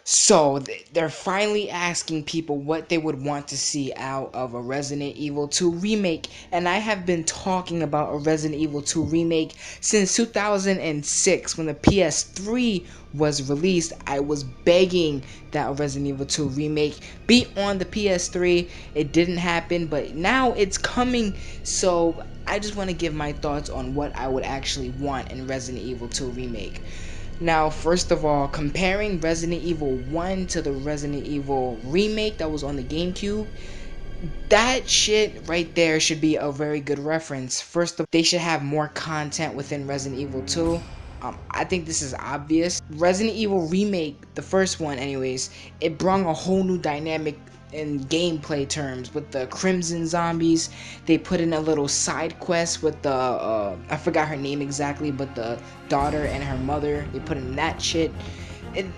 So they're finally asking people what they would want to see out of a Resident Evil 2 remake, and I have been talking about a Resident Evil 2 remake since 2006 when the PS3 was released. I was begging that a Resident Evil 2 remake be on the PS3. It didn't happen, but now it's coming. So I just want to give my thoughts on what I would actually want in Resident Evil 2 remake. Now, first of all, comparing Resident Evil 1 to the Resident Evil remake that was on the GameCube, that shit right there should be a very good reference. First of all, they should have more content within Resident Evil 2. I think this is obvious. Resident Evil Remake, the first one anyways, it brought a whole new dynamic in gameplay terms with the Crimson zombies. They put in a little side quest with the, I forgot her name exactly, but the daughter and her mother, they put in that shit.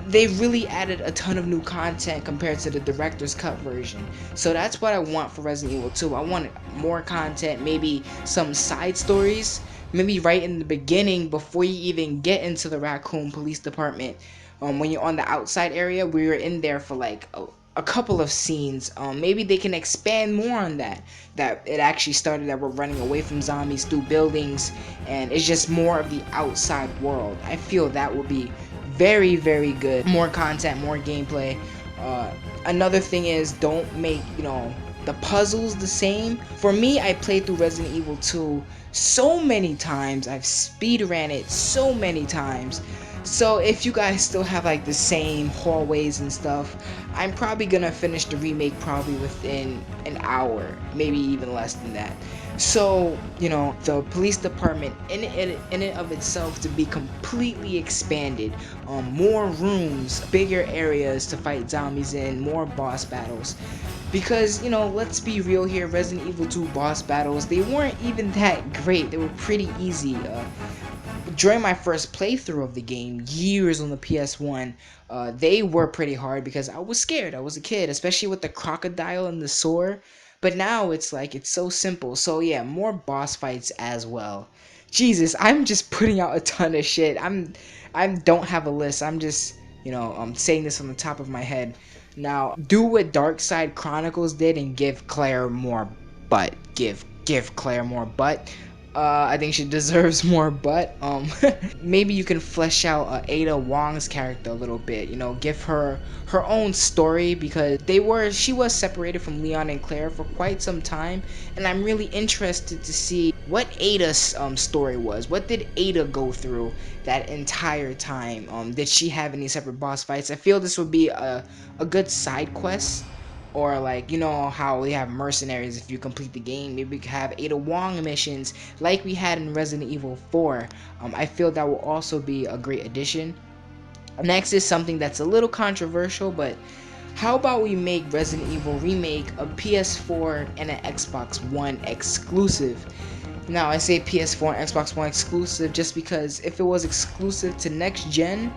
They really added a ton of new content compared to the director's cut version. So that's what I want for Resident Evil 2. I want more content, maybe some side stories, maybe right in the beginning before you even get into the Raccoon Police Department. When you're on the outside area, we were in there for like a couple of scenes. Maybe they can expand more on that. That it actually started that we're running away from zombies through buildings, and it's just more of the outside world. I feel that would be very, very good. More content, more gameplay. Another thing is, don't make, the puzzles the same. For me, I played through Resident Evil 2 so many times. I've speed ran it so many times. So if you guys still have like the same hallways and stuff, I'm probably gonna finish the remake probably within an hour, maybe even less than that. So, the police department in it of itself to be completely expanded, more rooms, bigger areas to fight zombies in, more boss battles. Because, let's be real here, Resident Evil 2 boss battles, they weren't even that great. They were pretty easy. During my first playthrough of the game, years on the PS1, they were pretty hard because I was scared. I was a kid, especially with the crocodile and the sword. But now it's like, it's so simple. So yeah, more boss fights as well. Jesus, I'm just putting out a ton of shit. I don't have a list. I'm just, I'm saying this on the top of my head. Now, do what Dark Side Chronicles did and give Claire more butt. Give Claire more butt. I think she deserves more butt. Maybe you can flesh out Ada Wong's character a little bit. Give her her own story, because she was separated from Leon and Claire for quite some time, and I'm really interested to see what Ada's story was. What did Ada go through that entire time? Did she have any separate boss fights? I feel this would be a good side quest. Or like, how we have mercenaries if you complete the game. Maybe we could have Ada Wong missions like we had in Resident Evil 4. I feel that will also be a great addition. Next is something that's a little controversial, but how about we make Resident Evil Remake a PS4 and an Xbox One exclusive? Now, I say PS4 and Xbox One exclusive just because if it was exclusive to next gen,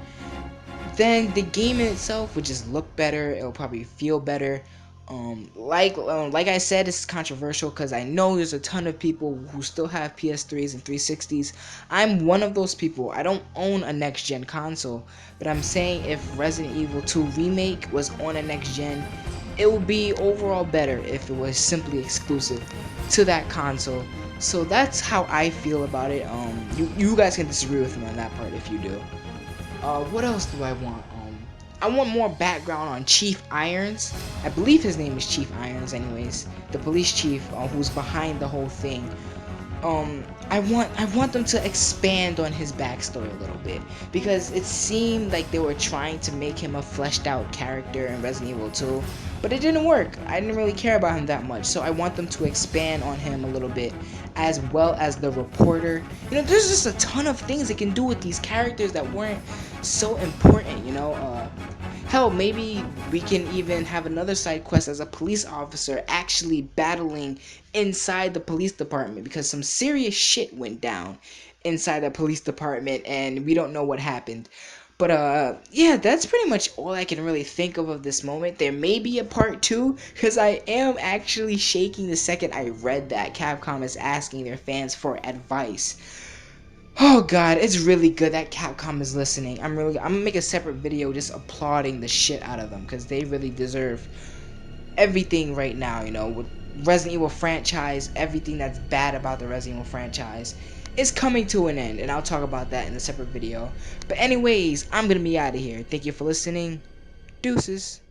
then the game in itself would just look better. It'll probably feel better. Like I said, it's controversial because I know there's a ton of people who still have PS3s and 360s. I'm one of those people. I don't own a next gen console, but I'm saying if Resident Evil 2 Remake was on a next gen, it would be overall better if it was simply exclusive to that console. So that's how I feel about it. You guys can disagree with me on that part if you do. What else do I want? I want more background on Chief Irons. I believe his name is Chief Irons anyways. The police chief who's behind the whole thing. I want them to expand on his backstory a little bit, because it seemed like they were trying to make him a fleshed out character in Resident Evil 2, but it didn't work. I didn't really care about him that much, so I want them to expand on him a little bit, as well as the reporter. There's just a ton of things they can do with these characters that weren't so important. Hell, maybe we can even have another side quest as a police officer actually battling inside the police department, because some serious shit went down inside the police department and we don't know what happened. But yeah, that's pretty much all I can really think of this moment. There may be a part 2, because I am actually shaking the second I read that Capcom is asking their fans for advice. Oh god, it's really good that Capcom is listening. I'm gonna make a separate video just applauding the shit out of them because they really deserve everything right now, you know, with Resident Evil franchise, everything that's bad about the Resident Evil franchise is coming to an end, and I'll talk about that in a separate video. But anyways, I'm gonna be out of here. Thank you for listening. Deuces.